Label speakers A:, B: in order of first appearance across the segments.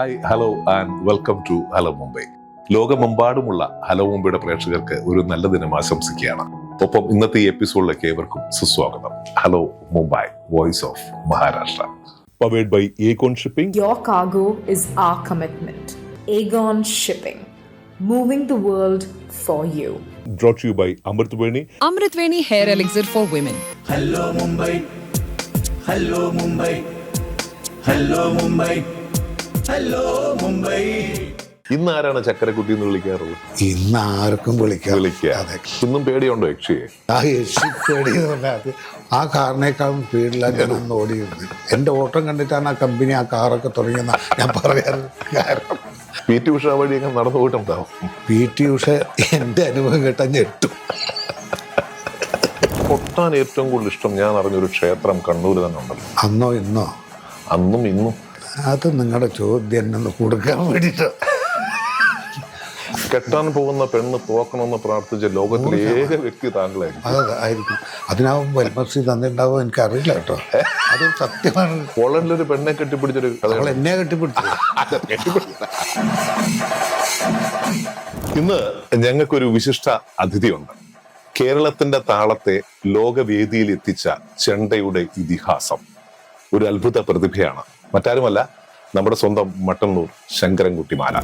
A: Hi hello and welcome to hello Mumbai. ലോകമെമ്പാടുമുള്ള hello മുംബൈയുടെ പ്രേക്ഷകർക്ക് ഒരു നല്ല ദിനം ആശംസിക്കുകയാണ്. ഒപ്പം ഇന്നത്തെ ഈ എപ്പിസോഡിലേക്ക് ഏവർക്കും സുസ്വാഗതം. Hello Mumbai, voice of Maharashtra. Powered by Aegon Shipping.
B: Your cargo is our commitment. Aegon Shipping, moving the world for you.
A: Brought to you by Amritveni.
C: Amritveni Hair Elixir for Women.
D: Hello Mumbai, hello Mumbai, hello Mumbai, hello Mumbai.
A: ഇന്ന് ആരാണ് ചക്കരക്കുട്ടി എന്ന് വിളിക്കാറുള്ളത്?
E: ഇന്ന് ആർക്കും
A: വിളിക്കുക. ഇന്നും പേടിയുണ്ടോ യക്ഷിയെ?
E: ആ യക്ഷി പേടി എന്ന് പറഞ്ഞാൽ അത് ആ കാറിനേക്കാളും സ്പീഡിലാണ് ഞാൻ അന്ന് ഓടിയിരുന്നത്. എൻ്റെ ഓട്ടം കണ്ടിട്ടാണ് ആ കമ്പനി ആ കാറൊക്കെ തുടങ്ങിയെന്ന് ഞാൻ പറയാറ്. കാരണം
A: PT ഉഷ വഴിയൊക്കെ നടന്നു പോയിട്ടുണ്ടാവും.
E: PT ഉഷ എൻ്റെ അനുഭവം കേട്ടാൽ ഞെട്ടും.
A: പൊട്ടാൻ ഏറ്റവും കൂടുതൽ ഇഷ്ടം ഞാൻ അറിഞ്ഞൊരു ക്ഷേത്രം കണ്ണൂർ തന്നെ ഉണ്ടല്ലോ.
E: അന്നോ ഇന്നോ?
A: അന്നും ഇന്നും.
E: അത് നിങ്ങളുടെ ചോദ്യം എന്നെ ഒന്ന് കൊടുക്കാൻ വേണ്ടിയിട്ട്.
A: കെട്ടാൻ പോകുന്ന പെണ്ണ് തോക്കണമെന്ന് പ്രാർത്ഥിച്ച ലോകത്തിലെ ഏക വ്യക്തി താങ്കളായിരിക്കും.
E: അതായിരിക്കും. അതിനാവും പത്മശ്രീ തന്നിട്ടുണ്ടാവോ എനിക്കറിയില്ല കേട്ടോ. അത് സത്യമാണ്.
A: പോളണ്ടിലൊരു പെണ്ണെ കെട്ടിപ്പിടിച്ചൊരു കഥ.
E: അവൾ എന്നെ കെട്ടിപ്പിടിച്ചു.
A: ഇന്ന് ഞങ്ങൾക്കൊരു വിശിഷ്ട അതിഥിയുണ്ട്. കേരളത്തിന്റെ താളത്തെ ലോകവേദിയിൽ എത്തിച്ച ചെണ്ടയുടെ ഇതിഹാസം. ഒരു അത്ഭുത പ്രതിഭയാണ്. മറ്റാരുമല്ല, നമ്മുടെ സ്വന്തം മട്ടന്നൂർ ശങ്കരൻകുട്ടിമാല.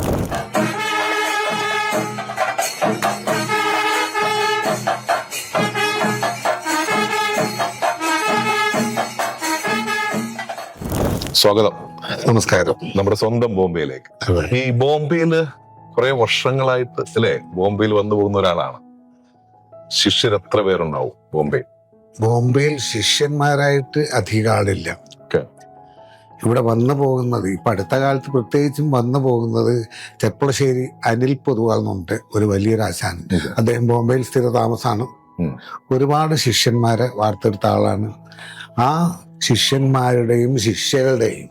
A: സ്വാഗതം.
E: നമസ്കാരം.
A: നമ്മുടെ സ്വന്തം ബോംബെയിലേക്ക്. ഈ ബോംബെയില് കുറെ വർഷങ്ങളായിട്ട് അല്ലെ ബോംബെയിൽ വന്നു പോകുന്ന ഒരാളാണ്. ശിഷ്യർ എത്ര പേരുണ്ടാവും ബോംബെയിൽ?
E: ബോംബെയിൽ ശിഷ്യന്മാരായിട്ട് അധികം ആളില്ല. ഇവിടെ വന്നു പോകുന്നത് ഇപ്പം അടുത്ത കാലത്ത് പ്രത്യേകിച്ചും വന്നു പോകുന്നത് ചെർപ്പളശ്ശേരി അനിൽ പൊതുവാളുണ്ട്, ഒരു വലിയൊരു ആശാൻ. അദ്ദേഹം ബോംബെയിൽ സ്ഥിരതാമസമാണ്. ഒരുപാട് ശിഷ്യന്മാരെ വാർത്തെടുത്ത ആളാണ്. ആ ശിഷ്യന്മാരുടെയും ശിഷ്യരുടെയും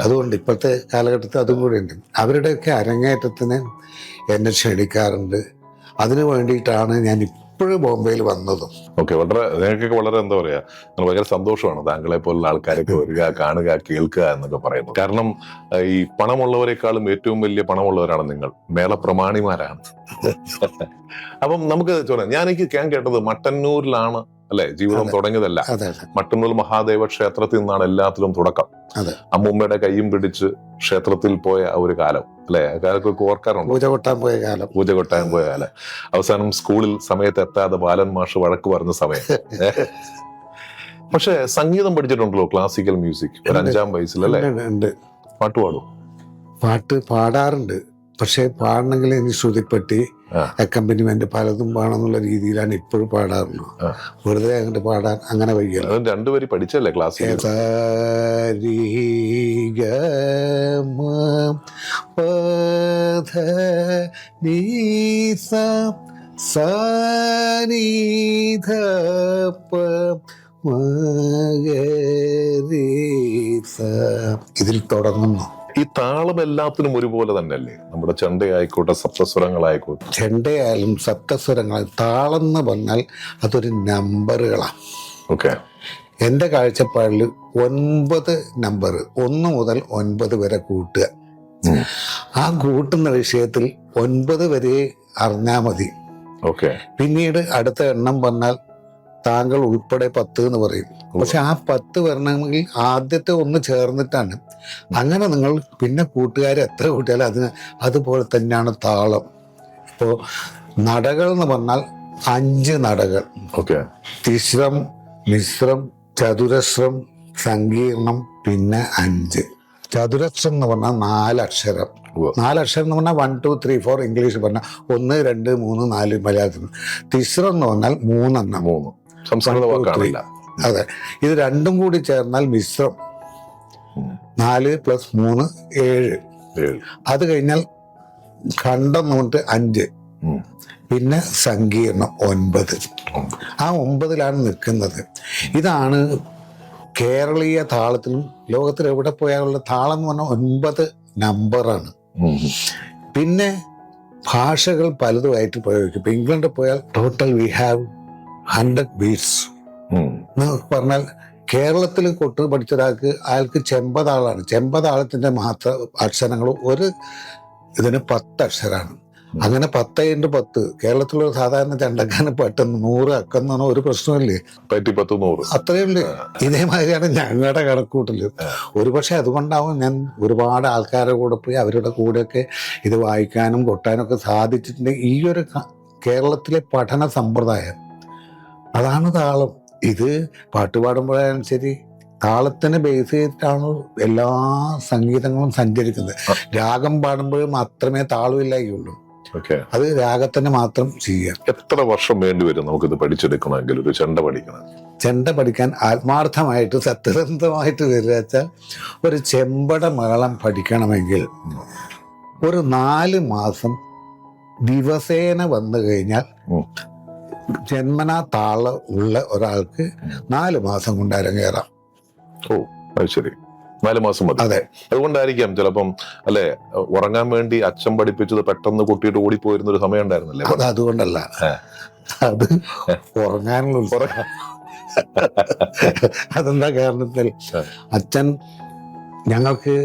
E: അതുകൊണ്ട് ഇപ്പോഴത്തെ കാലഘട്ടത്തിൽ അതും കൂടെ ഉണ്ട്. അവരുടെയൊക്കെ അരങ്ങേറ്റത്തിന് എന്നെ ക്ഷണിക്കാറുണ്ട്. അതിനു വേണ്ടിയിട്ടാണ് ഞാൻ ഇപ്പോഴും ബോംബെയിൽ വന്നതും.
A: ഓക്കെ, വളരെ നിങ്ങൾക്കൊക്കെ വളരെ എന്താ പറയാ, ഭയങ്കര സന്തോഷമാണ് താങ്കളെ പോലുള്ള ആൾക്കാരൊക്കെ വരിക, കാണുക, കേൾക്കുക എന്നൊക്കെ പറയുന്നത്. കാരണം ഈ പണമുള്ളവരെക്കാളും ഏറ്റവും വലിയ പണമുള്ളവരാണ് നിങ്ങൾ, മേളപ്രമാണിമാരാണ്. അപ്പം നമുക്ക് ചോദിക്കാം, ഞാൻ കേട്ടത് മട്ടന്നൂരിലാണ് അല്ലെ ജീവിതം തുടങ്ങിയതല്ല. മട്ടന്നൂർ മഹാദേവ ക്ഷേത്രത്തിൽ നിന്നാണ് എല്ലാത്തിലും തുടക്കം. അമ്മൂമ്മയുടെ കയ്യും പിടിച്ച് ക്ഷേത്രത്തിൽ പോയ ഒരു കാലം അല്ലെ, കാലൊക്കെ ഓർക്കാറുണ്ട്.
E: പൂജ കൊട്ടാൻ പോയ കാലം.
A: അവസാനം സ്കൂളിൽ സമയത്ത് എത്താതെ ബാലൻ മാഷ് വഴക്ക് പറഞ്ഞ സമയം. പക്ഷെ സംഗീതം പഠിച്ചിട്ടുണ്ടല്ലോ, ക്ലാസിക്കൽ മ്യൂസിക് ഒരു 5-ാം വയസ്സിൽ അല്ലെ? പാട്ട് പാടും?
E: പാട്ട് പാടാറുണ്ട്. പക്ഷെ പാടണമെങ്കിൽ എനിക്ക് ശ്രുതിപ്പെട്ടി, അക്കമ്പനിമെന്റ് പലതും വേണമെന്നുള്ള രീതിയിലാണ് ഇപ്പോഴും പാടാറുള്ളൂ. വെറുതെ അങ്ങോട്ട് പാടാൻ അങ്ങനെ വയ്യല്ലോ.
A: രണ്ടുപേരും പഠിച്ചല്ലേ ക്ലാസ്സിൽ?
E: ഇതിൽ തുടങ്ങുന്നു.
A: ഈ താളം എല്ലാത്തിനും ഒരുപോലെ തന്നെയല്ലേ? നമ്മുടെ ചെണ്ടയായിക്കോട്ടെ, സപ്തസ്വരങ്ങളായിക്കോട്ടെ.
E: ചെണ്ടയായാലും സപ്തസ്വരങ്ങളും താളം എന്ന് പറഞ്ഞാൽ അതൊരു നമ്പറുകളാണ്.
A: ഓക്കെ.
E: എൻ്റെ കാഴ്ചപ്പാടിൽ 9 നമ്പർ 1 മുതൽ 9 വരെ കൂട്ടുക. ആ കൂട്ടുന്ന വിഷയത്തിൽ 9 വരെ അറിഞ്ഞാൽ മതി.
A: ഓക്കെ.
E: പിന്നീട് അടുത്ത എണ്ണം പറഞ്ഞാൽ താങ്കൾ ഉൾപ്പെടെ 10 എന്ന് പറയും. പക്ഷെ ആ 10 വരണമെങ്കിൽ ആദ്യത്തെ 1 ചേർന്നിട്ടാണ്. അങ്ങനെ നിങ്ങൾ പിന്നെ കൂട്ടുകാരെ എത്ര കൂട്ടിയാലും അതുപോലെ തന്നെയാണ് താളം. ഇപ്പോൾ നടകൾ എന്ന് പറഞ്ഞാൽ 5 നടകൾ.
A: ഓക്കെ.
E: തിശ്രം, മിശ്രം, ചതുരശ്രം, സങ്കീർണം, പിന്നെ 5. ചതുരശ്രം എന്ന് പറഞ്ഞാൽ 4 അക്ഷരം. 4 അക്ഷരം എന്ന് പറഞ്ഞാൽ 1 2 3 4 ഇംഗ്ലീഷിൽ പറഞ്ഞാൽ 1 2 3 4 മലയാളത്തിൽ. തിശ്രം എന്ന് പറഞ്ഞാൽ 3 എണ്ണം. അതെ. ഇത് രണ്ടും കൂടി ചേർന്നാൽ മിശ്രം. 4 + 3 7. അത് കഴിഞ്ഞാൽ ഖണ്ഡം കൊണ്ട് 5. പിന്നെ സങ്കീർണം 9. ആ 9ലാണ് നിൽക്കുന്നത്. ഇതാണ് കേരളീയ താളത്തിലും ലോകത്തിൽ എവിടെ പോയാലുള്ള താളം എന്ന് പറഞ്ഞാൽ 9 നമ്പറാണ്. പിന്നെ ഭാഷകൾ പലതുമായിട്ട് പ്രയോഗിക്കും. ഇപ്പൊ ഇംഗ്ലണ്ടിൽ പോയാൽ ടോട്ടൽ വി ഹാവ് 100 ബീറ്റ്സ് എന്ന് പറഞ്ഞാൽ കേരളത്തിൽ കൊട്ട് പഠിച്ച ഒരാൾക്ക് അയാൾക്ക് ചെമ്പതാളാണ്. ചെമ്പതാളത്തിൻ്റെ മാത്രം അക്ഷരങ്ങളും ഒരു ഇതിന് 10 അക്ഷരമാണ്. അങ്ങനെ 10x10 കേരളത്തിലുള്ള സാധാരണ ചണ്ടക്കാരന് പെട്ടെന്ന് 100 അക്കെന്നാണ് ഒരു പ്രശ്നമില്ലേ,
A: 10
E: അത്രയേ ഉള്ളൂ. ഇതേമാതിരിയാണ് ഞങ്ങളുടെ കണക്കൂട്ടല്. ഒരുപക്ഷെ അതുകൊണ്ടാവും ഞാൻ ഒരുപാട് ആൾക്കാരുടെ കൂടെ പോയി അവരുടെ കൂടെയൊക്കെ ഇത് വായിക്കാനും കൊട്ടാനും ഒക്കെ സാധിച്ചിട്ടുണ്ട്. ഈ ഒരു കേരളത്തിലെ പഠന സമ്പ്രദായം അതാണ് താളം. ഇത് പാട്ട് പാടുമ്പോഴായാലും ശരി താളത്തിനെ ബേസ് ചെയ്തിട്ടാണ് എല്ലാ സംഗീതങ്ങളും സഞ്ചരിക്കുന്നത്. രാഗം പാടുമ്പോൾ മാത്രമേ താളമില്ലായുള്ളൂ. അത് രാഗത്തിന് മാത്രം ചെയ്യാം.
A: എത്ര വർഷം വേണ്ടി വരും നമുക്കിത് പഠിച്ചെടുക്കണമെങ്കിൽ ഒരു ചെണ്ട പഠിക്കണം?
E: ചെണ്ട പഠിക്കാൻ ആത്മാർത്ഥമായിട്ട് സത്യസന്ധമായിട്ട് വരിക വെച്ചാൽ ഒരു ചെമ്പട മേളം പഠിക്കണമെങ്കിൽ ഒരു 4 മാസം ദിവസേന വന്നു കഴിഞ്ഞാൽ ജന്മനാ താളം ഉള്ള ഒരാൾക്ക് 4 മാസം കൊണ്ട് അരങ്ങേറാം.
A: ഓ, അത് ശരി, 4 മാസം മതി.
E: അതെ,
A: അതുകൊണ്ടായിരിക്കാം ചിലപ്പം അല്ലെ ഉറങ്ങാൻ വേണ്ടി അച്ഛൻ പഠിപ്പിച്ചത് പെട്ടെന്ന് കുട്ടിയിട്ട് ഓടിപ്പോയിരുന്ന ഒരു സമയം ഉണ്ടായിരുന്നല്ലേ?
E: അത് അതുകൊണ്ടല്ല, അത് ഉറങ്ങാനുള്ള അതെന്താ കാരണത്തിൽ അച്ഛൻ ഞങ്ങൾക്ക്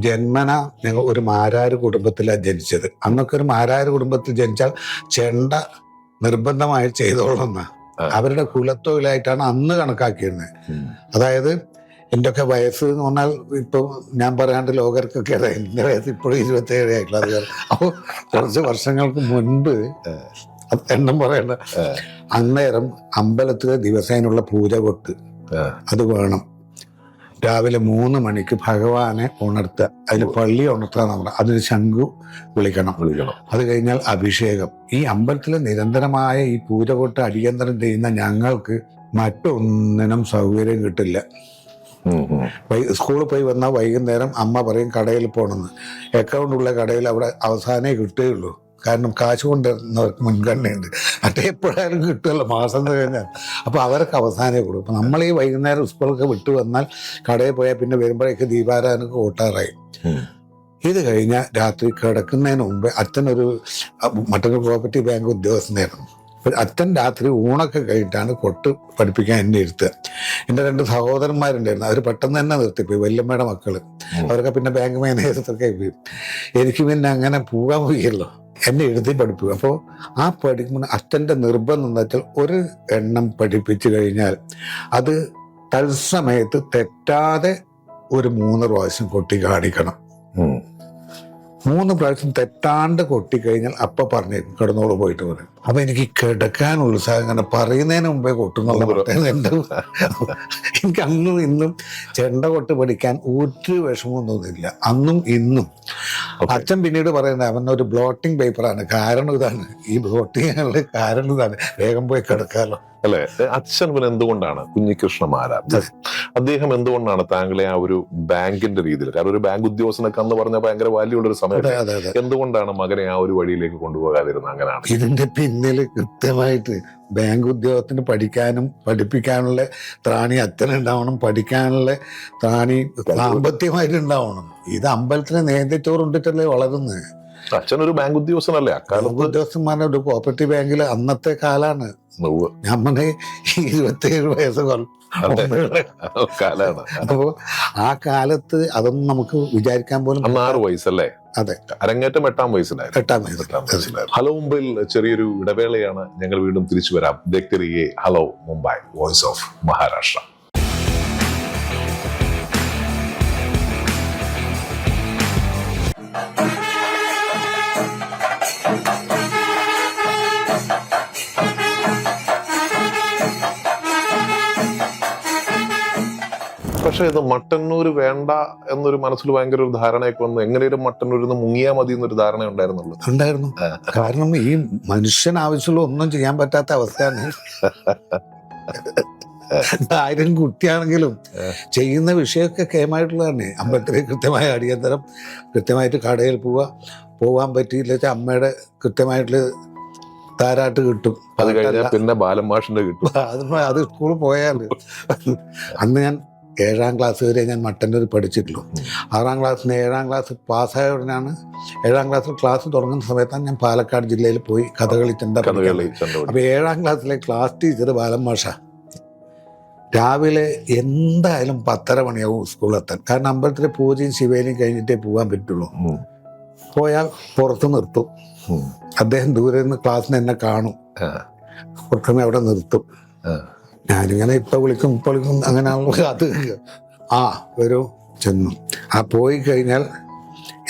E: ജന്മന ഞങ്ങൾ ഒരു മാരാര് കുടുംബത്തിലാണ് ജനിച്ചത്. അന്നൊക്കെ ഒരു മാരാര് കുടുംബത്തിൽ ജനിച്ചാൽ ചെണ്ട നിർബന്ധമായി ചെയ്തോളുന്ന അവരുടെ കുലത്തൊഴിലായിട്ടാണ് അന്ന് കണക്കാക്കിയിരുന്നത്. അതായത് എൻ്റെയൊക്കെ വയസ്സ് എന്ന് പറഞ്ഞാൽ ഇപ്പം ഞാൻ പറയാണ്ട് ലോകർക്കൊക്കെ അതെ എൻ്റെ വയസ്സ് ഇപ്പോഴും 27 ആയിട്ടുള്ള. അത് അപ്പോൾ കുറച്ച് വർഷങ്ങൾക്ക് മുൻപ് എണ്ണം പറയണ്ട, അന്നേരം അമ്പലത്തിലെ ദിവസേനുള്ള പൂജ കൊട്ട് അത് വേണം. രാവിലെ 3 മണിക്ക് ഭഗവാനെ ഉണർത്തുക, അതിന് പള്ളി ഉണർത്തുക നമ്മൾ, അതിന് ശംഖു വിളിക്കണം. അത് കഴിഞ്ഞാൽ അഭിഷേകം. ഈ അമ്പലത്തിലെ നിരന്തരമായ ഈ പൂജ കൊട്ട് അടിയന്തരം ചെയ്യുന്ന ഞങ്ങൾക്ക് മറ്റൊന്നിനും സൗകര്യം കിട്ടില്ല. സ്കൂളിൽ പോയി വന്നാൽ വൈകുന്നേരം അമ്മ പറയും കടയിൽ പോകണമെന്ന്. അക്കൗണ്ടുള്ള കടയിൽ അവിടെ അവസാനമേ കിട്ടുകയുള്ളൂ. കാരണം കാശ് കൊണ്ടുവരുന്നവർക്ക് മുൻഗണനയുണ്ട്. മറ്റേ എപ്പോഴായാലും കിട്ടുമല്ലോ മാസം കഴിഞ്ഞാൽ. അപ്പോൾ അവർക്ക് അവസാനമേ കൊടുക്കും. അപ്പം നമ്മൾ ഈ വൈകുന്നേരം സ്കൂളൊക്കെ വിട്ടു വന്നാൽ കടയിൽ പോയാൽ പിന്നെ വരുമ്പോഴേക്ക് ദീപാരാധനക്ക് ഓട്ടാറായി. ഇത് കഴിഞ്ഞാൽ രാത്രി കിടക്കുന്നതിന് മുമ്പ് അച്ഛനൊരു മറ്റൊരു പ്രോപ്പർട്ടി ബാങ്ക് ഉദ്യോഗസ്ഥനായിരുന്നു. അച്ഛൻ രാത്രി ഊണൊക്കെ കഴിഞ്ഞിട്ടാണ് കൊട്ട് പഠിപ്പിക്കാൻ എന്നെ ഇരുത്തുക. എൻ്റെ 2 സഹോദരന്മാരുണ്ടായിരുന്നു, അവർ പെട്ടെന്ന് തന്നെ നിർത്തിപ്പോയി, വല്യമ്മയുടെ മക്കൾ. അവരൊക്കെ പിന്നെ ബാങ്ക് മാനേജർക്കൊക്കെ പോയി. എനിക്ക് പിന്നെ അങ്ങനെ പോകാൻ പോയല്ലോ, എന്നെ എഴുതി പഠിപ്പിക്കും. അപ്പോൾ ആ പഠിക്കുമ്പോൾ അച്ഛൻ്റെ നിർബന്ധം എന്ന് വെച്ചാൽ ഒരു എണ്ണം പഠിപ്പിച്ചു കഴിഞ്ഞാൽ അത് തത്സമയത്ത് തെറ്റാതെ ഒരു 3 പ്രാവശ്യം കൊട്ടി കാണിക്കണം. 3 പ്രാവശ്യം തെറ്റാണ്ട് കൊട്ടിക്കഴിഞ്ഞാൽ അപ്പൊ പറഞ്ഞേക്കും കിടന്നോട് പോയിട്ട് പറയും. അപ്പൊ എനിക്ക് കിടക്കാനുള്ള ഉത്സാഹം ഇങ്ങനെ പറയുന്നതിന് മുമ്പേ കൊട്ടുന്നുള്ള എനിക്ക് അന്നും ഇന്നും ചെണ്ട കൊട്ട് പഠിക്കാൻ ഒരു വിഷമവും തോന്നില്ല, അന്നും ഇന്നും. അച്ഛൻ പിന്നീട് പറയുന്നത് അവനൊരു ബ്ലോട്ടിംഗ് പേപ്പറാണ്, കാരണം ഇതാണ്, ഈ ബ്ലോട്ടിങ്ങിനുള്ള കാരണം ഇതാണ്, വേഗം പോയി കിടക്കാമല്ലോ
A: അല്ലെ? അച്ഛൻ പിന്നെ എന്തുകൊണ്ടാണ് കുഞ്ഞികൃഷ്ണമാരാർ അദ്ദേഹം എന്തുകൊണ്ടാണ് താങ്കളെ ആ ഒരു ബാങ്കിന്റെ രീതിയിൽ, കാരണം ഒരു ബാങ്ക് ഉദ്യോഗസ്ഥനൊക്കെ അന്ന് പറഞ്ഞാൽ ഭയങ്കര വാല്യൂ ഉള്ള ഒരു സമയം, എന്തുകൊണ്ടാണ് മകനെ ആ ഒരു വഴിയിലേക്ക് കൊണ്ടുപോകാതിരുന്നത്? അങ്ങനെയാണ്
E: ഇതിന്റെ പിന്നിൽ കൃത്യമായിട്ട് ബാങ്ക് ഉദ്യോഗത്തിന് പഠിക്കാനും പഠിപ്പിക്കാനുള്ള ത്രാണി അച്ഛനുണ്ടാവണം, പഠിക്കാനുള്ള ത്രാണി സാമ്പത്തികമായിട്ടുണ്ടാവണം. ഇത് അമ്പലത്തിലെ നേതൃത്വം വളരുന്നത്.
A: അച്ഛനൊരു ബാങ്ക് ഉദ്യോഗസ്ഥനല്ലേ? അക്കാലത്ത്
E: ഉദ്യോഗസ്ഥന്മാരുടെ ഒരു കോപ്പറേറ്റീവ് ബാങ്കിൽ അന്നത്തെ കാലാണ്. നമ്മുടെ 27 വയസ്സ്
A: കാലാണ്.
E: അപ്പോ ആ കാലത്ത് അതൊന്നും നമുക്ക് വിചാരിക്കാൻ പോലും.
A: 6 വയസ്സല്ലേ?
E: അതെ,
A: അരങ്ങേറ്റം 8ാം വയസ്സിലായിരുന്നു.
E: 8ാം വയസ്സിലായിരുന്നു.
A: ഹലോ മുംബൈയിൽ ചെറിയൊരു ഇടവേളയാണ്, ഞങ്ങൾ വീണ്ടും തിരിച്ചു വരാം. ദേഖ്തേ hello Mumbai, voice of Maharashtra. പക്ഷെ ഇത് മട്ടന്നൂര് വേണ്ട എന്നൊരു മനസ്സിൽ ഭയങ്കര ഒരു ധാരണയൊക്കെ വന്നു. എങ്ങനെയും മട്ടന്നൂരിൽ നിന്ന് മുങ്ങിയാൽ മതി എന്നൊരു ധാരണ ഉണ്ടായിരുന്നു.
E: കാരണം ഈ മനുഷ്യൻ ആവശ്യമുള്ള ഒന്നും ചെയ്യാൻ പറ്റാത്ത അവസ്ഥയാണ്. 1000 കുട്ടിയാണെങ്കിലും ചെയ്യുന്ന വിഷയമൊക്കെ കേമായിട്ടുള്ളതാണ്. അമ്പലത്തിലേക്ക് കൃത്യമായ അടിയന്തരം, കൃത്യമായിട്ട് കടയിൽ പോവാൻ പറ്റിയില്ല വെച്ചാൽ അമ്മയുടെ കൃത്യമായിട്ടുള്ള താരാട്ട് കിട്ടും.
A: അത് കഴിഞ്ഞാൽ പിന്നെ ബാലൻ മാഷിന്റെ കിട്ടും.
E: അത് സ്കൂളിൽ പോയാൽ അന്ന് ഞാൻ 7ാം ക്ലാസ് വരെ ഞാൻ മട്ടന്നൂർ പഠിച്ചിട്ടുള്ളൂ. 6ാം ക്ലാസ്സിന് 7ാം ക്ലാസ് പാസ്സായ ഉടനെയാണ് 7ാം ക്ലാസ്സിൽ ക്ലാസ് തുടങ്ങുന്ന സമയത്താണ് ഞാൻ പാലക്കാട് ജില്ലയിൽ പോയി കഥകളി ചെണ്ട. അപ്പോൾ 7ാം ക്ലാസ്സിലെ ക്ലാസ് ടീച്ചർ ബാലൻ മാഷ. രാവിലെ എന്തായാലും 10:30 മണിയാവും സ്കൂളിലെത്താൻ. കാരണം അമ്പലത്തിലെ പൂജയും ശിവേലിയും കഴിഞ്ഞിട്ടേ പോകാൻ പറ്റുള്ളൂ. പോയാൽ പുറത്ത് നിർത്തും. അദ്ദേഹം ദൂരെ നിന്ന് ക്ലാസ്സിന് എന്നെ കാണും, പുറത്തുനിന്ന് അവിടെ നിർത്തും. ഞാനിങ്ങനെ ഇപ്പൊ വിളിക്കും അങ്ങനെയാണല്ലോ അത്. വരും, ചെന്നു. പോയി കഴിഞ്ഞാൽ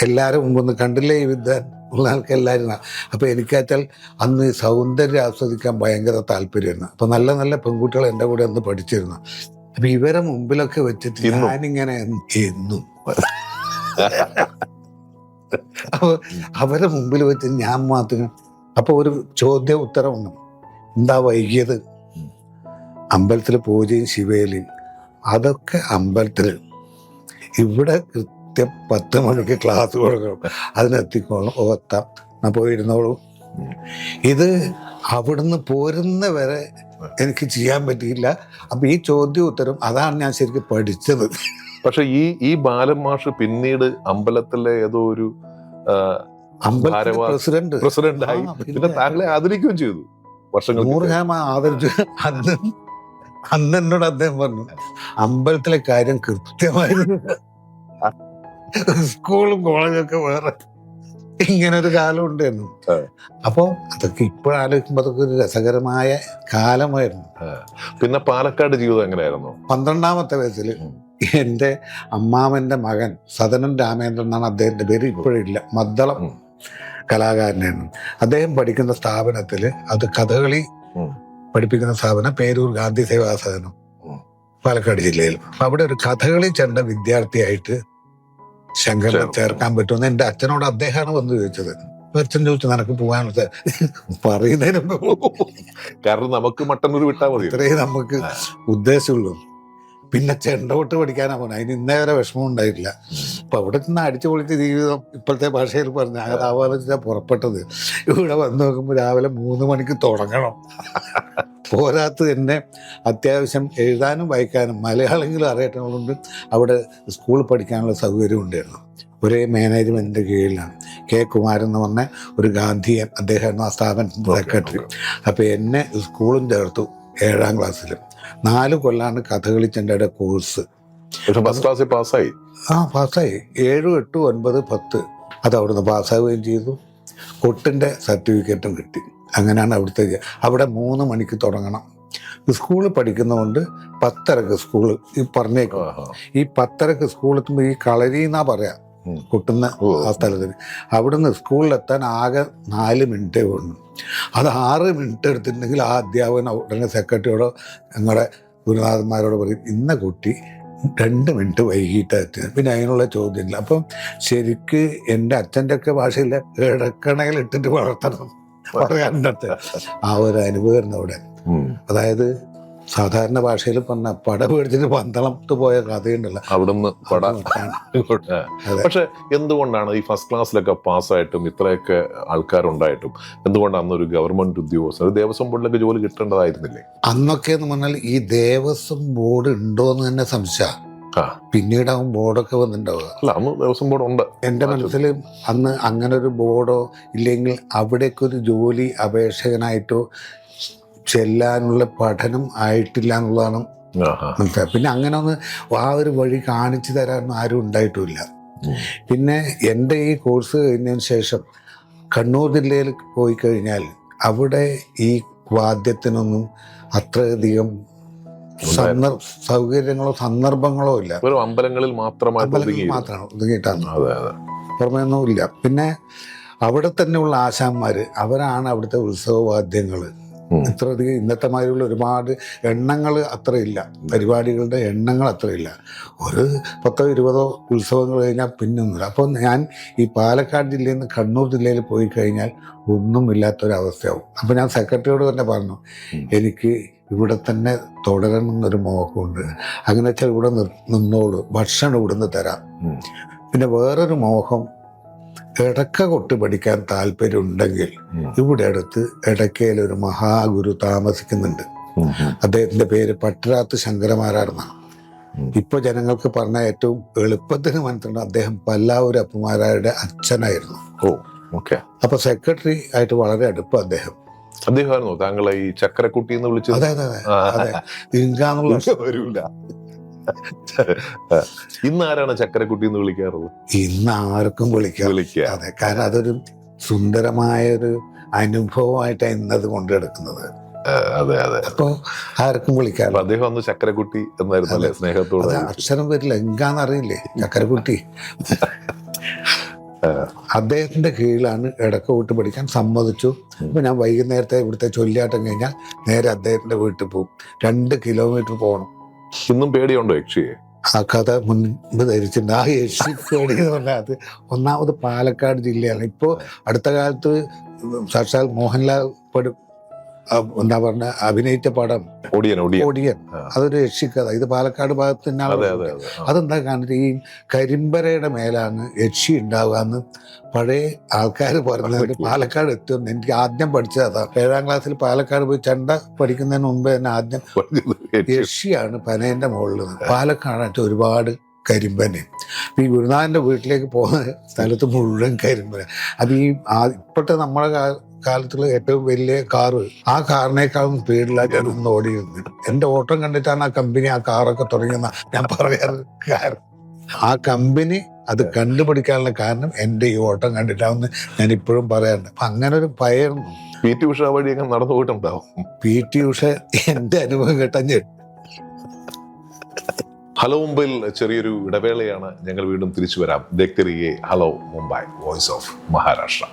E: എല്ലാവരും മുമ്പൊന്ന് കണ്ടില്ലേ ഈ വിദ്വാൻ ഉള്ള ആൾക്ക് എല്ലാവരും. അപ്പൊ എനിക്കാച്ചാൽ അന്ന് സൗന്ദര്യം ആസ്വദിക്കാൻ ഭയങ്കര താല്പര്യമായിരുന്നു. അപ്പൊ നല്ല നല്ല പെൺകുട്ടികൾ എൻ്റെ കൂടെ അന്ന് പഠിച്ചിരുന്നു. അപ്പൊ ഇവരെ മുമ്പിലൊക്കെ വെച്ചിട്ട് ഞാനിങ്ങനെ എന്നും അപ്പൊ അവരെ മുമ്പിൽ വെച്ച് ഞാൻ മാത്രം. അപ്പൊ ഒരു ചോദ്യ ഉത്തരവുണ്ട്, എന്താ വൈകിയത്? അമ്പലത്തില് പൂജയും ശിവേലിയും അതൊക്കെ അമ്പലത്തില്, ഇവിടെ കൃത്യം 10 മണിക്ക് ക്ലാസ് കൊടുക്കണം, അതിനെത്തിക്കോളും. എത്താം, ഞാൻ പോയിരുന്നോളൂ. ഇത് അവിടുന്ന് പോരുന്ന വരെ എനിക്ക് ചെയ്യാൻ പറ്റിയില്ല. അപ്പൊ ഈ ചോദ്യ ഉത്തരം അതാണ് ഞാൻ ശരിക്കും പഠിച്ചത്.
A: പക്ഷെ ഈ ബാലൻ മാഷ് പിന്നീട് അമ്പലത്തിലെ ഏതോ ഒരു പ്രസിഡന്റ് ആയി. പിന്നെ താങ്കളെ ആദരിക്കുകയും ചെയ്തു വർഷങ്ങൾ.
E: 100 ഞാൻ ആദരിച്ചു. അന്ന് എന്നോട് അദ്ദേഹം പറഞ്ഞു, അമ്പലത്തിലെ കാര്യം കൃത്യമായിരുന്നു, സ്കൂളും കോളേജൊക്കെ വേറെ, ഇങ്ങനൊരു കാലം ഉണ്ടായിരുന്നു. അപ്പോ അതൊക്കെ ഇപ്പോഴാലോചിക്കുമ്പോ അതൊക്കെ ഒരു രസകരമായ കാലമായിരുന്നു.
A: പിന്നെ പാലക്കാട് ജീവിതം എങ്ങനെയായിരുന്നു?
E: 12ാമത്തെ വയസ്സിൽ എൻ്റെ അമ്മാവൻ്റെ മകൻ സദനൻ രാമേന്ദ്രൻ എന്നാണ് അദ്ദേഹത്തിന്റെ പേര്, ഇപ്പോഴില്ല, മദ്ദളം കലാകാരനായിരുന്നു. അദ്ദേഹം പഠിക്കുന്ന സ്ഥാപനത്തിൽ, അത് കഥകളി പഠിപ്പിക്കുന്ന സ്ഥാപനം പേരൂർ ഗാന്ധി സേവാ സദനം, പാലക്കാട് ജില്ലയിൽ. അവിടെ ഒരു കഥകളി ചെണ്ട വിദ്യാർത്ഥിയായിട്ട് ശങ്കരനെ ചേർക്കാൻ പറ്റുമെന്ന് എൻ്റെ അച്ഛനോട് അദ്ദേഹമാണ് വന്ന് ചോദിച്ചത്. അച്ഛൻ ചോദിച്ചു, നിനക്ക് പോകാനുള്ള പറയുന്നതിന്
A: കാരണം നമുക്ക് മട്ടന്നൂർ വിട്ടാൽ മതി,
E: ഇത്രയും നമുക്ക് ഉദ്ദേശമുള്ളൂ. പിന്നെ ചെണ്ടോട്ട് പഠിക്കാനാ പോണേ, അതിന് ഇന്നേ വരെ വിഷമം ഉണ്ടായിട്ടില്ല. അപ്പൊ അവിടെ നിന്ന് അടിച്ചു പൊളിച്ച് ജീവിതം ഇപ്പോഴത്തെ ഭാഷയിൽ പറഞ്ഞ അങ്ങനെ ആലോചിച്ചാൽ പുറപ്പെട്ടത്. ഇവിടെ വന്ന് നോക്കുമ്പോൾ രാവിലെ 3 മണിക്ക് തുടങ്ങണം. പോരാത്ത് എന്നെ അത്യാവശ്യം എഴുതാനും വായിക്കാനും മലയാളമെങ്കിലും അറിയട്ടുള്ളതുകൊണ്ട് അവിടെ സ്കൂളിൽ പഠിക്കാനുള്ള സൗകര്യം ഉണ്ടായിരുന്നു. ഒരേ മാനേജ്മെന്റിന്റെ കീഴിലാണ്. കെ കുമാരൻ എന്ന് പറഞ്ഞ ഒരു ഗാന്ധിയൻ, അദ്ദേഹമായിരുന്നു ആ സ്ഥാപനത്തിന്റെ സെക്രട്ടറി. അപ്പൊ എന്നെ സ്കൂളും ചേർത്തു 7ാം ക്ലാസ്സിൽ. 4 കൊല്ലാണ് കഥകളി ചെണ്ടയുടെ കോഴ്സ്.
A: ഫസ്റ്റ് ക്ലാസ്സിൽ പാസ്സായി.
E: പാസ്സായി. 7, 8, 9, 10 അത് അവിടുന്ന് പാസ്സാവുകയും ചെയ്തു. കൊട്ടിൻ്റെ സർട്ടിഫിക്കറ്റും കിട്ടി. അങ്ങനെയാണ് അവിടുത്തെ. അവിടെ 3 മണിക്ക് തുടങ്ങണം. സ്കൂളിൽ പഠിക്കുന്നതുകൊണ്ട് 10:30 സ്കൂള് ഈ പറഞ്ഞേക്കും. ഈ 10:30 സ്കൂളെത്തുമ്പോൾ ഈ കളരി എന്നാ പറയാ കൊട്ടുന്ന ആ സ്ഥലത്തിന്. അവിടുന്ന് സ്കൂളിലെത്താൻ ആകെ 4 മിനിറ്റേ വേണം. അത് 6 മിനിറ്റ് എടുത്തിട്ടുണ്ടെങ്കിൽ ആ അധ്യാപകൻ ഉടനെ സെക്രട്ടറിയോടോ ഞങ്ങളുടെ ഗുരുനാഥന്മാരോട് പറയും, ഇന്ന കുട്ടി 2 മിനിറ്റ് വൈകിട്ടാണ് എത്തിയത്. പിന്നെ അതിനുള്ള ചോദ്യമില്ല. അപ്പം ശരിക്ക് എൻ്റെ അച്ഛൻ്റെ ഒക്കെ ഭാഷയിൽ ഇടക്കണയിലിട്ടിട്ട് വളർത്തണം പറയാനുണ്ട്. ആ ഒരു അനുഭവമായിരുന്നു അവിടെ. അതായത് സാധാരണ ഭാഷയിൽ പറഞ്ഞ പട പേടിച്ചിട്ട് പന്തളത്ത് പോയ കഥയുണ്ടല്ലോ,
A: അവിടുന്ന് പട. പക്ഷെ എന്തുകൊണ്ടാണ് ഈ ഫസ്റ്റ് ക്ലാസ്സിലൊക്കെ പാസ്സായിട്ടും ഇത്രയൊക്കെ ആൾക്കാരുണ്ടായിട്ടും എന്തുകൊണ്ടാണ് അന്നൊരു ഗവൺമെന്റ് ഉദ്യോഗസ്ഥർ ദേവസ്വം ബോർഡിലൊക്കെ ജോലി കിട്ടേണ്ടതായിരുന്നില്ലേ?
E: അന്നൊക്കെ എന്ന് പറഞ്ഞാൽ ഈ ദേവസ്വം ബോർഡ് ഉണ്ടോ എന്ന് തന്നെ സംശയം. പിന്നീടാവും ബോർഡൊക്കെ വന്നിട്ടുണ്ടാവുക.
A: അല്ല, അന്ന് ദേവസ്വം ബോർഡ് ഉണ്ട്.
E: എൻ്റെ മനസ്സിൽ അന്ന് അങ്ങനെ ഒരു ബോർഡോ ഇല്ലെങ്കിൽ അവിടേക്ക് ഒരു ജോലി അപേക്ഷകനായിട്ടോ ചെല്ലാനുള്ള പഠനം ആയിട്ടില്ല എന്നുള്ളതാണ് മനസ്സിലായത്. പിന്നെ അങ്ങനെ ഒന്ന് ആ ഒരു വഴി കാണിച്ചു തരാനൊന്നും ആരും ഉണ്ടായിട്ടുമില്ല. പിന്നെ എൻ്റെ ഈ കോഴ്സ് കഴിഞ്ഞതിന് ശേഷം കണ്ണൂർ ജില്ലയിൽ പോയി കഴിഞ്ഞാൽ അവിടെ ഈ വാദ്യത്തിനൊന്നും അത്രയധികം സൗകര്യങ്ങളോ സന്ദർഭങ്ങളോ ഇല്ല.
A: അമ്പലങ്ങളിൽ മാത്രമാണ്
E: ഒതുങ്ങിയിട്ടാണ്, പുറമേയൊന്നും ഇല്ല. പിന്നെ അവിടെ തന്നെയുള്ള ആശാന്മാര് അവരാണ് അവിടുത്തെ ഉത്സവവാദ്യങ്ങൾ. ഇത്രയധികം ഇന്നത്തെ മാതിരിയുള്ള ഒരുപാട് എണ്ണങ്ങൾ അത്രയില്ല, പരിപാടികളുടെ എണ്ണങ്ങൾ അത്രയില്ല. ഒരു 10 20 ഉത്സവങ്ങൾ കഴിഞ്ഞാൽ പിന്നൊന്നുമില്ല. അപ്പോൾ ഞാൻ ഈ പാലക്കാട് ജില്ലയിൽ നിന്ന് കണ്ണൂർ ജില്ലയിൽ പോയി കഴിഞ്ഞാൽ ഒന്നുമില്ലാത്തൊരവസ്ഥയാവും. അപ്പോൾ ഞാൻ സെക്രട്ടറിയോട് തന്നെ പറഞ്ഞു, എനിക്ക് ഇവിടെ തന്നെ തുടരണം എന്നൊരു മോഹമുണ്ട്. അങ്ങനെ വെച്ചാൽ ഇവിടെ നിന്നോളൂ, ഭക്ഷണം ഇവിടുന്ന് തരാം. പിന്നെ വേറൊരു മോഹം, ഇടക്ക കൊട്ട് പഠിക്കാൻ താല്പര്യം ഉണ്ടെങ്കിൽ ഇവിടെ അടുത്ത് ഇടക്കയിൽ ഒരു മഹാഗുരു താമസിക്കുന്നുണ്ട്. അദ്ദേഹത്തിന്റെ പേര് പട്ടരാത്ത് ശങ്കരമാരാണെന്നാണ്. ഇപ്പൊ ജനങ്ങൾക്ക് പറഞ്ഞ ഏറ്റവും എളുപ്പത്തിന് മനസ്സിലുണ്ട്, അദ്ദേഹം പല്ലാവൂർ അപ്പുമാരാരുടെ അച്ഛനായിരുന്നു.
A: അപ്പൊ
E: സെക്രട്ടറി ആയിട്ട് വളരെ അടുപ്പം അദ്ദേഹം.
A: അദ്ദേഹമായിരുന്നോ താങ്കളെ ഈ ചക്കരക്കുട്ടി എന്ന് വിളിച്ചത്?
E: അതെ അതെ അതെ അതെ ഇങ്കാന്നുള്ള
A: വരൂല. ഇന്ന് ആരാണ് ചക്കരക്കുട്ടി എന്ന് വിളിക്കാറുള്ളത്?
E: ഇന്ന് ആർക്കും വിളിക്കാം. അതെ, കാരണം അതൊരു സുന്ദരമായ ഒരു അനുഭവമായിട്ടാണ് ഇന്നത് കൊണ്ടെടുക്കുന്നത്.
A: അതെ അതെ.
E: അപ്പൊ ആർക്കും വിളിക്കാം.
A: അദ്ദേഹം അന്ന് ചക്കരക്കുട്ടി എന്നായിരുന്നു അല്ലെ? സ്നേഹത്തോടെ.
E: അക്ഷരം വരില്ല, എങ്കാന്നറിയില്ലേ ചക്കരക്കുട്ടി. അദ്ദേഹത്തിന്റെ കീഴിലാണ് ഇടക്ക് വിട്ട് പഠിക്കാൻ സമ്മതിച്ചു. അപ്പൊ ഞാൻ വൈകുന്നേരത്തെ ഇവിടുത്തെ ചൊല്ലിയാട്ടം കഴിഞ്ഞാൽ നേരെ അദ്ദേഹത്തിന്റെ വീട്ടിൽ പോകും. 2 കിലോമീറ്റർ പോകണം.
A: ഇന്നും പേടിയുണ്ടോ യക്ഷിയെ?
E: ആ കഥ മുൻപ് ധരിച്ചിട്ടുണ്ട്. ആ യക്ഷി പേടി എന്ന് പറഞ്ഞാൽ അത് ഒന്നാമത് പാലക്കാട് ജില്ലയാണ്. ഇപ്പോൾ അടുത്ത കാലത്ത് സാക്ഷാൽ മോഹൻലാൽ എന്താ പറഞ്ഞ അഭിനയിച്ച പടം ഒടിയൻ, അതൊരു യക്ഷിക്കഥ. ഇത് പാലക്കാട് ഭാഗത്ത് തന്നെയാണ്. അതെന്താ കാണിട്ട് ഈ കരിമ്പരയുടെ മേലാണ് യക്ഷി ഉണ്ടാവുക എന്ന് പഴയ ആൾക്കാർ പറഞ്ഞത്. പാലക്കാട് എത്തുമെന്ന് എനിക്ക് ആദ്യം പഠിച്ചത് അതാ. 7ാം ക്ലാസ്സിൽ പാലക്കാട് പോയി ചെണ്ട പഠിക്കുന്നതിന് മുമ്പ് തന്നെ ആദ്യം യക്ഷിയാണ് പനേന്റെ മുകളിൽ. പാലക്കാടായിട്ട് ഒരുപാട് കരിമ്പനെ. ഈ ഗുരുനാഥന്റെ വീട്ടിലേക്ക് പോകുന്ന സ്ഥലത്ത് മുഴുവൻ കരിമ്പന. അത് ഈ ഇപ്പോഴത്തെ നമ്മുടെ കാലത്തുള്ള ഏറ്റവും വലിയ കാറ്, ആ കാറിനേക്കാളും സ്പീഡിലായിട്ട് ഒന്ന് ഓടിയിരുന്നു. എന്റെ ഓട്ടം കണ്ടിട്ടാണ് ആ കമ്പനി ആ കാറൊക്കെ തുടങ്ങിയെന്ന ഞാൻ പറയാറ്. കാരണം ആ കമ്പനി അത് കണ്ടുപിടിക്കാനുള്ള കാരണം എന്റെ ഈ ഓട്ടം കണ്ടിട്ടാണെന്ന് ഞാൻ ഇപ്പോഴും പറയാറുണ്ട്. അപ്പൊ അങ്ങനെ ഒരു ഭയമായിരുന്നു.
A: PT ഉഷ വഴി അങ്ങനെ നടന്നു പോയിട്ടുണ്ടാവും.
E: PT ഉഷ എന്റെ അനുഭവം കേട്ടഞ്ഞ്.
A: ഹലോ മുംബൈയിൽ ചെറിയൊരു ഇടവേളയാണ്. ഞങ്ങൾ വീണ്ടും തിരിച്ചു വരാം. ദേഖ്തേ രഹിയേ hello Mumbai, voice of Maharashtra.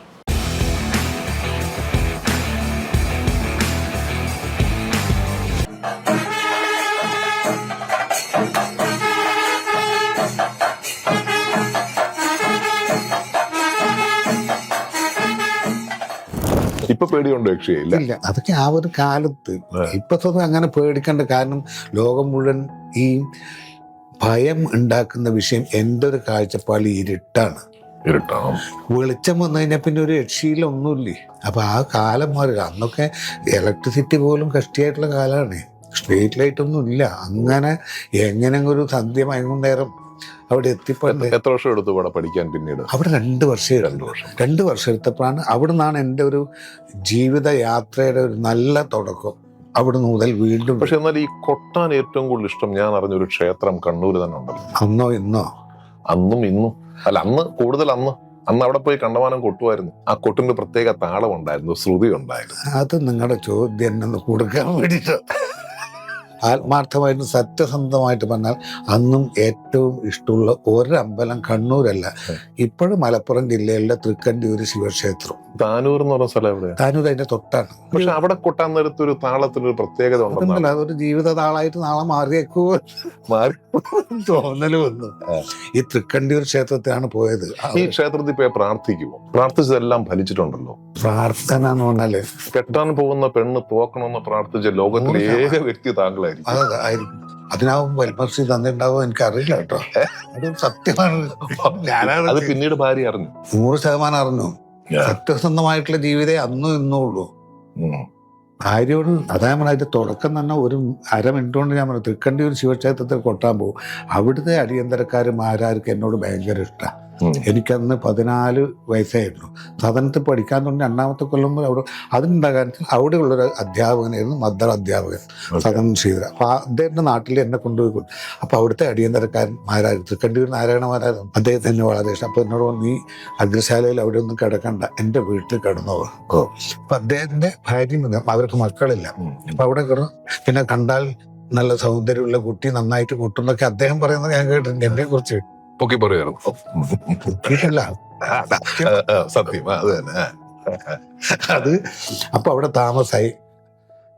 A: ഇപ്പൊ പേടിയുണ്ടോ യക്ഷിയെ?
E: ഇല്ല, അതൊക്കെ ആ ഒരു കാലത്ത്. ഇപ്പത്തൊന്നും അങ്ങനെ പേടിക്കണ്ട. കാരണം ലോകം മുഴുവൻ ഈ ഭയം ഉണ്ടാക്കുന്ന വിഷയം എൻ്റെ ഒരു കാഴ്ചപ്പാടിൽ ഇരുട്ടാണ്. വെളിച്ചം വന്നു കഴിഞ്ഞാൽ പിന്നെ ഒരു രക്ഷയിലൊന്നുമില്ലേ. അപ്പൊ ആ കാലം മാറി. അന്നൊക്കെ ഇലക്ട്രിസിറ്റി പോലും കഷ്ടിയായിട്ടുള്ള കാലമാണ്. സ്ട്രീറ്റ് ലൈറ്റ് ഒന്നും ഇല്ല. അങ്ങനെ എങ്ങനെ ഒരു സന്ധ്യ വൈകുന്നേരം അവിടെ എത്തിപ്പെട്ട്.
A: എത്ര വർഷം എടുത്തു ഇവിടെ പഠിക്കാൻ? പിന്നീട്
E: അവിടെ 2 വർഷം എടുത്തപ്പോഴാണ് അവിടെ നിന്നാണ് എൻ്റെ ഒരു ജീവിത യാത്രയുടെ ഒരു നല്ല തുടക്കം. അവിടെ മുതൽ വീണ്ടും.
A: പക്ഷെ എന്നാൽ ഈ കൊട്ടാൻ ഏറ്റവും കൂടുതൽ ഇഷ്ടം ഞാൻ അറിഞ്ഞൊരു ക്ഷേത്രം കണ്ണൂർ തന്നെ ഉണ്ടല്ലോ.
E: അന്നോ ഇന്നോ?
A: അന്നും ഇന്നും അല്ല, അന്ന് കൂടുതൽ. അന്ന് അവിടെ പോയി കണ്ടമാനം കൊട്ടുമായിരുന്നു. ആ കൊട്ടിന്റെ പ്രത്യേക താളം ഉണ്ടായിരുന്നു, ശ്രുതി ഉണ്ടായിരുന്നു.
E: അത് നിങ്ങളുടെ ചോദ്യം എന്നെ കൊടുക്കാൻ വേണ്ടിയിട്ട്. ആത്മാർത്ഥമായിട്ട് സത്യസന്ധമായിട്ട് പറഞ്ഞാൽ അന്നും ഏറ്റവും ഇഷ്ടമുള്ള ഒരമ്പലം കണ്ണൂരല്ല, ഇപ്പോഴും മലപ്പുറം ജില്ലയിലെ തൃക്കണ്ടിയൂർ ശിവക്ഷേത്രം.
A: താനൂർ എന്ന് പറഞ്ഞ സ്ഥലം എവിടെയാണ്?
E: താനൂർ അതിന്റെ തൊട്ടാണ്.
A: പക്ഷെ അവിടെ കൊട്ടാൻ നേരത്ത് ഒരു താളത്തിനൊരു പ്രത്യേകത ഉണ്ടല്ലോ.
E: അതൊരു ജീവിത താളായിട്ട് നാളെ മാറിയേക്കോ തോന്നല് വന്നു. ഈ തൃക്കണ്ടിയൂർ ക്ഷേത്രത്തിലാണ് പോയത്.
A: ഈ ക്ഷേത്രത്തിൽ പോയി പ്രാർത്ഥിക്കുമോ? പ്രാർത്ഥിച്ചതെല്ലാം ഫലിച്ചിട്ടുണ്ടല്ലോ.
E: പ്രാർത്ഥന എന്ന് പറഞ്ഞാല്
A: കെട്ടാൻ പോകുന്ന പെണ്ണ് തോക്കണമെന്ന് പ്രാർത്ഥിച്ച ലോകത്തിലെ ഏക വ്യക്തി താങ്കളായിരിക്കും.
E: അതായിരിക്കും. അതിനാവും വലിമർശി തന്നിട്ടുണ്ടാവും എനിക്കറിയില്ല കേട്ടോ. അത് സത്യമാണ്.
A: അത് പിന്നീട് ഭാര്യ അറിഞ്ഞു.
E: 100% അറിഞ്ഞു. സത്യസന്ധമായിട്ടുള്ള ജീവിതം അന്നും ഇന്നും ഉള്ളൂ. ഭാര്യയോട് അതാ നമ്മൾ അതിന്റെ തുടക്കം തന്നെ ഒരു 1/2 മിനിറ്റ് കൊണ്ട് ഞാൻ പറഞ്ഞു തൃക്കണ്ടിയൂർ ശിവക്ഷേത്രത്തിൽ കൊട്ടാൻ പോകും. അവിടുത്തെ അടിയന്തരക്കാരും ആരാർക്ക് എന്നോട് ഭയങ്കര ഇഷ്ടമാണ്. എനിക്കന്ന് 14 വയസ്സായിരുന്നു. സദനത്തിൽ പഠിക്കാൻ തുടങ്ങി 2ാമത്തെ കൊല്ലം മുതൽ അവിടെ അതുണ്ടാകാൻ അവിടെയുള്ളൊരു അധ്യാപകനായിരുന്നു, മദ്ദർ അധ്യാപകൻ സദൻ ശ്രീധര. അപ്പൊ അദ്ദേഹത്തിന്റെ നാട്ടിൽ എന്നെ കൊണ്ടുപോയി. അപ്പൊ അവിടുത്തെ അടിയന്തരക്കാരന്മാരായിരുന്നു തൃക്കണ്ടിയൂർ നാരായണമാരായിരുന്നു. അദ്ദേഹത്തിന് എന്നെ വളരെ ഇഷ്ടം. അപ്പൊ എന്നോട് നീ അഗ്രശാലയിൽ അവിടെ ഒന്നും കിടക്കണ്ട, എൻ്റെ വീട്ടിൽ കിടന്നോളൂ. അപ്പൊ അദ്ദേഹത്തിന്റെ ഭാര്യയും അവർക്ക് മക്കളില്ല. അപ്പൊ അവിടെ കിടന്നു. പിന്നെ കണ്ടാൽ നല്ല സൗന്ദര്യമുള്ള കുട്ടി, നന്നായിട്ട് കൊട്ടുന്നൊക്കെ അദ്ദേഹം പറയുന്നത് ഞാൻ കേട്ടിട്ടുണ്ട്. എന്നെ കുറിച്ച്
A: പൊക്കി പറയായിരുന്നു. സത്യം അത് തന്നെ.
E: അത് അപ്പൊ അവിടെ താമസായി.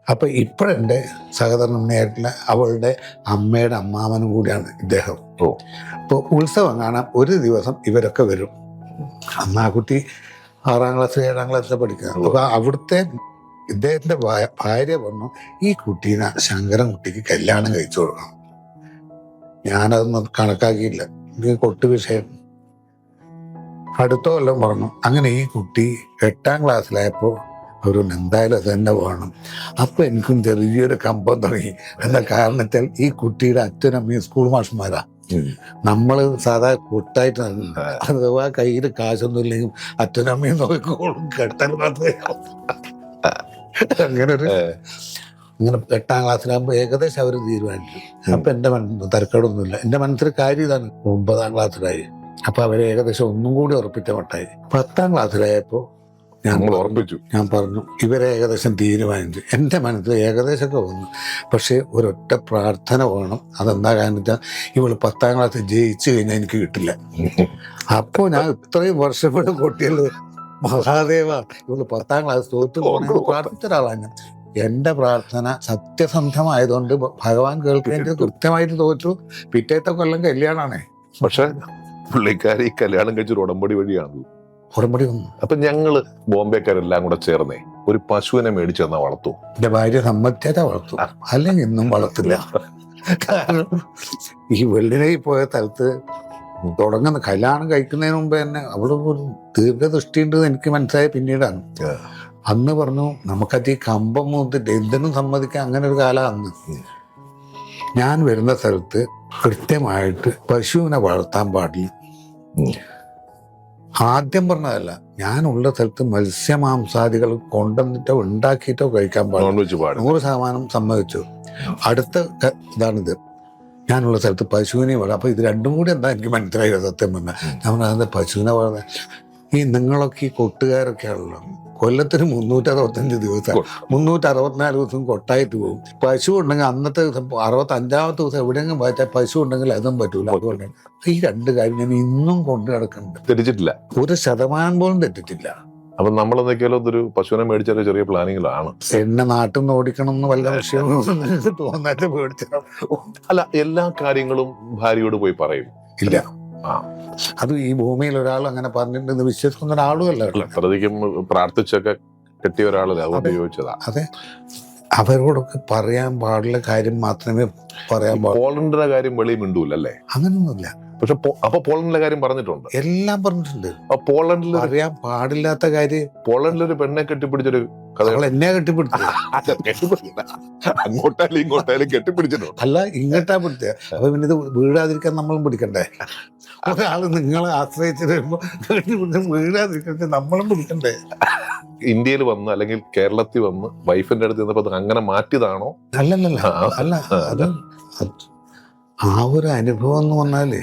E: അപ്പൊ ഇപ്പോഴെന്റെ സഹധർമ്മിണിയായിട്ടുള്ള അവളുടെ അമ്മയുടെ അമ്മാവനും കൂടിയാണ് ഇദ്ദേഹം. അപ്പോൾ ഉത്സവം കാണാൻ ഒരു ദിവസം ഇവരൊക്കെ വരും. അന്ന് ആ കുട്ടി 6ാം ക്ലാസ് 7ാം ക്ലാസ്സിൽ പഠിക്കുക. അപ്പൊ അവിടുത്തെ ഇദ്ദേഹത്തിന്റെ ഭാര്യ പറഞ്ഞു ഈ കുട്ടീനെ ശങ്കരൻകുട്ടിക്ക് കല്യാണം കഴിച്ചു കൊടുക്കണം. ഞാനതൊന്നും കണക്കാക്കിയില്ല. കൊട്ട് വിഷയം അടുത്ത കൊല്ലം പറഞ്ഞു. അങ്ങനെ ഈ കുട്ടി 8ാം ക്ലാസ്സിലായപ്പോൾ ഒരു എന്തായാലും അത് തന്നെ വേണം. അപ്പൊ എനിക്കും ചെറിയൊരു കമ്പം തുടങ്ങി. എന്താ കാരണത്താൽ ഈ കുട്ടിയുടെ അച്ഛനമ്മയും സ്കൂൾ മാഷന്മാരാ. നമ്മള് സാധാ കൂട്ടായിട്ട് അഥവാ കയ്യിൽ കാശൊന്നും ഇല്ലെങ്കിൽ അച്ഛനമ്മയും നോക്കിക്കോളും. കെട്ടാൻ അങ്ങനെ അങ്ങനെ 8ാം ക്ലാസ്സിലാകുമ്പോൾ ഏകദേശം അവർ തീരുമാനിച്ചു. അപ്പൊ എൻ്റെ തരക്കേടൊന്നുമില്ല. എൻ്റെ മനസ്സിൽ കാര്യം ഇതാണ്, 9ാം ക്ലാസ്സിലായി. അപ്പൊ അവരെ ഏകദേശം ഒന്നും കൂടി ഉറപ്പിച്ച മട്ടായി. 10ാം ക്ലാസ്സിലായപ്പോ ഞാൻ പറഞ്ഞു ഇവരെ ഏകദേശം തീരുമാനിച്ചു. എൻ്റെ മനസ്സിൽ ഏകദേശമൊക്കെ വന്നു. പക്ഷെ ഒരൊറ്റ പ്രാർത്ഥന വേണം. അതെന്താ കാരണം വെച്ചാൽ ഇവള് 10ാം ക്ലാസ് ജയിച്ചു കഴിഞ്ഞാൽ എനിക്ക് കിട്ടില്ല. അപ്പോൾ ഞാൻ ഇത്രയും വർഷപ്പെട്ട് കൊട്ടിയത് മഹാദേവ ഇവള് 10ാം ക്ലാസ് തോറ്റു പോകണമെന്ന് പ്രാർത്ഥിച്ച ഒരാളാണ് ഞാൻ. എന്റെ പ്രാർത്ഥന സത്യസന്ധമായതുകൊണ്ട് ഭഗവാൻ കേൾക്കേണ്ടത് കൃത്യമായിട്ട് തോറ്റു. പിറ്റേത്തെ കൊല്ലം കല്യാണാണേ.
A: പക്ഷെ പുള്ളിക്കാരി കല്യാണം കഴിച്ചൊരു ഉടമ്പടി വഴിയാണ്.
E: ഉടമ്പടി വന്നു.
A: അപ്പൊ ഞങ്ങള് ബോംബെക്കാരെല്ലാം കൂടെ ചേർന്നേ ഒരു പശുവിനെ മേടിച്ചു തന്നാ വളർത്തു.
E: എന്റെ ഭാര്യ സമ്മതിച്ചാ വളർത്തു, അല്ലെങ്കിൽ ഇന്നും വളർത്തില്ല. കാരണം ഈ വെള്ളിനയിൽ പോയ സ്ഥലത്ത് തുടങ്ങുന്ന കല്യാണം കഴിക്കുന്നതിന് മുമ്പ് തന്നെ അവള് ഒരു ദീർഘദൃഷ്ടി ഉണ്ടെന്ന് എനിക്ക് മനസ്സിലായ പിന്നീടാണ്. അന്ന് പറഞ്ഞു നമുക്കത് ഈ കമ്പം മൂത്തിട്ട് എന്തിനും സമ്മതിക്കാൻ, അങ്ങനെ ഒരു കാലം അന്ന്. ഞാൻ വരുന്ന സ്ഥലത്ത് കൃത്യമായിട്ട് പശുവിനെ വളർത്താൻ പാടില്ല. ആദ്യം പറഞ്ഞതല്ല, ഞാനുള്ള സ്ഥലത്ത് മത്സ്യമാംസാദികൾ കൊണ്ടുവന്നിട്ടോ ഉണ്ടാക്കിയിട്ടോ കഴിക്കാൻ പാടില്ല. 100% സമ്മതിച്ചു. അടുത്ത ഇതാണിത്, ഞാനുള്ള സ്ഥലത്ത് പശുവിനെ വളർത്തും. അപ്പൊ ഇത് രണ്ടും കൂടി എന്താ എനിക്ക് മനസ്സിലായി സത്യം പറഞ്ഞാൽ. നമ്മൾ അതിന്റെ പശുവിനെ വളർത്താൻ ഈ നിങ്ങളൊക്കെ ഈ കൊട്ടുകാരൊക്കെയാണല്ലോ, കൊല്ലത്തിന് 365 ദിവസം 364 ദിവസം കൊട്ടായിട്ട് പോകും. പശു ഉണ്ടെങ്കിൽ അന്നത്തെ ദിവസം 65ാമത്തെ ദിവസം എവിടെയെങ്കിലും വായിച്ചാൽ പശു ഉണ്ടെങ്കിൽ അതും പറ്റൂല. അതുകൊണ്ട് ഈ 2 കാര്യം ഞാൻ ഇന്നും കൊണ്ടു നടക്കുന്നുണ്ട്.
A: തെറ്റിച്ചിട്ടില്ല,
E: 1% പോലും തെറ്റിട്ടില്ല.
A: അപ്പൊ നമ്മളെന്നൊക്കെയാലും ഒരു പശുവിനെ മേടിച്ചാൽ ചെറിയ പ്ലാനിങ്ങിലാണ്.
E: എന്നെ നാട്ടിൽ നിന്ന് ഓടിക്കണം എന്ന് വല്ല വിഷയം തോന്നാറ്റ് മേടിച്ചാൽ
A: അല്ല, എല്ലാ കാര്യങ്ങളും ഭാര്യയോട് പോയി പറയും
E: ഇല്ല. അത് ഈ ഭൂമിയിൽ ഒരാൾ അങ്ങനെ പറഞ്ഞിട്ടുണ്ടെന്ന് വിശ്വസിക്കുന്ന ഒരാളുമല്ല.
A: അത്രയധികം പ്രാർത്ഥിച്ചൊക്കെ കെട്ടിയ ഒരാളല്ലേ, അതുകൊണ്ട് ചോദിച്ചതാ.
E: അതെ, അവരോടൊക്കെ പറയാൻ പാടുള്ള കാര്യം മാത്രമേ പറയാൻ പാടുള്ളൂ.
A: പോളണ്ടിന്റെ കാര്യം വെളി മിണ്ടൂലല്ലേ?
E: അങ്ങനൊന്നുമില്ല.
A: പക്ഷെ അപ്പൊ പോളണ്ടിലെ കാര്യം പറഞ്ഞിട്ടുണ്ട്,
E: എല്ലാം പറഞ്ഞിട്ടുണ്ട്.
A: പോളണ്ടിൽ
E: അറിയാൻ പാടില്ലാത്ത കാര്യം,
A: പോളണ്ടിലൊരു പെണ്ണെ കെട്ടിപ്പിടിച്ചൊരു കഥ
E: എന്നെ കെട്ടിപ്പിടിച്ചു.
A: അങ്ങോട്ടായാലും ഇങ്ങോട്ടായാലും കെട്ടിപ്പിടിച്ചിട്ടുണ്ട്.
E: അല്ല, ഇങ്ങോട്ടാ പിടിച്ചത്. അപ്പൊ പിന്നെ ഇത് വീഴാതിരിക്കാൻ നമ്മളും പിടിക്കണ്ടേ? ഒരാള് നിങ്ങളെ ആശ്രയിച്ചിട്ട് വരുമ്പോ വീഴാതിരിക്കാൻ നമ്മളും പിടിക്കണ്ടേ?
A: ഇന്ത്യയിൽ വന്ന് അല്ലെങ്കിൽ കേരളത്തിൽ വന്ന് വൈഫിന്റെ അടുത്ത് ചെന്നപ്പോ അങ്ങനെ മാറ്റിയതാണോ?
E: അല്ലല്ല, അല്ല, അത് ആ ഒരു അനുഭവം എന്ന് പറഞ്ഞാലേ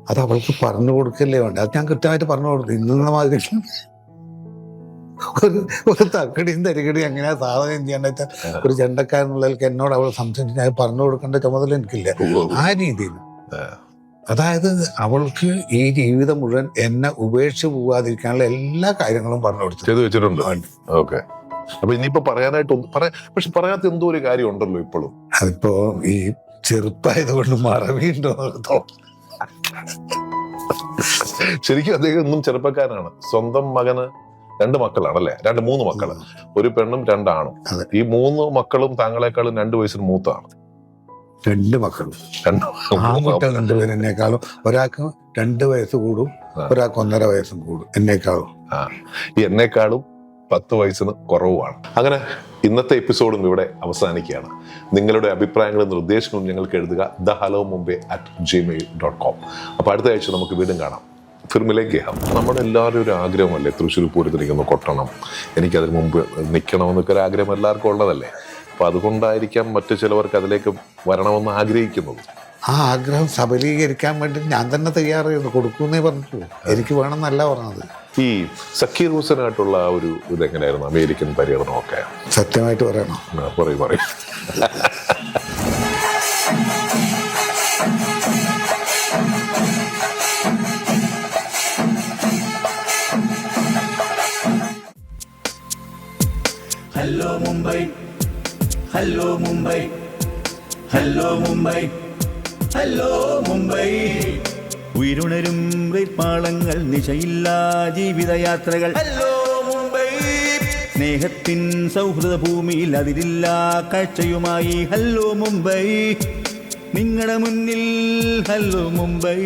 E: അത് അവൾക്ക് പറഞ്ഞു കൊടുക്കല്ലേ വേണ്ട. അത് ഞാൻ കൃത്യമായിട്ട് പറഞ്ഞു കൊടുത്തു. ഇന്ന മാതിരി ഒരു തക്കടിയും തരികടിയും എങ്ങനെയാ സാധനം ചെയ്യാൻ വെച്ചാൽ ഒരു ചെണ്ടക്കാരനുള്ളവർക്ക് എന്നോട് അവൾ സംസാരിച്ച് അത് പറഞ്ഞു കൊടുക്കേണ്ട ചുമതല എനിക്കില്ല. ആ രീതിയിൽ, അതായത് അവൾക്ക് ഈ ജീവിതം മുഴുവൻ എന്നെ ഉപേക്ഷിച്ച് പോവാതിരിക്കാനുള്ള എല്ലാ കാര്യങ്ങളും പറഞ്ഞു കൊടുത്തു
A: ചെയ്തു വെച്ചിട്ടുണ്ട്. ഓക്കെ. അപ്പൊ ഇനിയിപ്പോ പറയാനായിട്ട് പക്ഷെ പറയാത്ത എന്തോ ഒരു കാര്യം ഉണ്ടല്ലോ ഇപ്പോഴും.
E: അതിപ്പോ ഈ ചെറുപ്പായതുകൊണ്ട് മറവിയുണ്ടോ?
A: ശരിക്കും അദ്ദേഹം ഇന്നും ചെറുപ്പക്കാരനാണ്. സ്വന്തം മകന് 2 മക്കളാണല്ലേ? 3 മക്കള്, ഒരു പെണ്ണും 2 ആണും. ഈ 3 മക്കളും താങ്കളെക്കാളും 2 വയസ്സിന് മൂത്താണ്.
E: 2 മക്കളും 2 പേര് എന്നെക്കാളും. ഒരാൾക്ക് 2 വയസ്സ് കൂടും, ഒരാൾക്ക് 1.5 വയസ്സും കൂടും എന്നെക്കാളും.
A: ഈ എന്നെക്കാളും 10 വയസ്സിന് കുറവുമാണ്. അങ്ങനെ ഇന്നത്തെ എപ്പിസോഡും ഇവിടെ അവസാനിക്കുകയാണ്. നിങ്ങളുടെ അഭിപ്രായങ്ങളും നിർദ്ദേശങ്ങളും ഞങ്ങൾക്ക് എഴുതുക thehelloMumbai@gmail.com. അപ്പോൾ അടുത്ത ആഴ്ച നമുക്ക് വീണ്ടും കാണാം. ഫിർമിലേക്ക് നമ്മുടെ എല്ലാവരും ഒരു ആഗ്രഹമല്ലേ തൃശ്ശൂർ പൂരത്തിലേക്കൊന്ന് കൊട്ടണം, എനിക്കതിന് മുമ്പ് നിൽക്കണമെന്നൊക്കെ ഒരു ആഗ്രഹം എല്ലാവർക്കും ഉള്ളതല്ലേ. അപ്പൊ അതുകൊണ്ടായിരിക്കാം മറ്റു ചിലവർക്ക് അതിലേക്ക് വരണമെന്ന് ആഗ്രഹിക്കുന്നത്.
E: ആ ആഗ്രഹം സബലീകരിക്കാൻ വേണ്ടി ഞാൻ തന്നെ തയ്യാറായിരുന്നു, കൊടുക്കുന്നേ പറഞ്ഞിട്ടുള്ളൂ. എനിക്ക് വേണമെന്നല്ല പറഞ്ഞത്.
A: ഈ സക്കീർ ഹുസൈനായിട്ടുള്ള ഒരു ഇതെങ്ങനെയായിരുന്നു അമേരിക്കൻ പര്യടനമൊക്കെ?
E: സത്യമായിട്ട് പറയണോ?
A: പറയും.
D: Hello Mumbai, hello Mumbai, hello Mumbai, hello Mumbai. ഉയരുണരും പാളങ്ങൾ, നിശയില്ലാ ജീവിതയാത്രകൾ. ഹലോ മുംബൈ, സ്നേഹത്തിൻ സൗഹൃദ ഭൂമിയിൽ അതിരില്ലാ കാഴ്ചയുമായി. ഹലോ മുംബൈ, നിങ്ങളുടെ മുന്നിൽ ഹലോ മുംബൈ.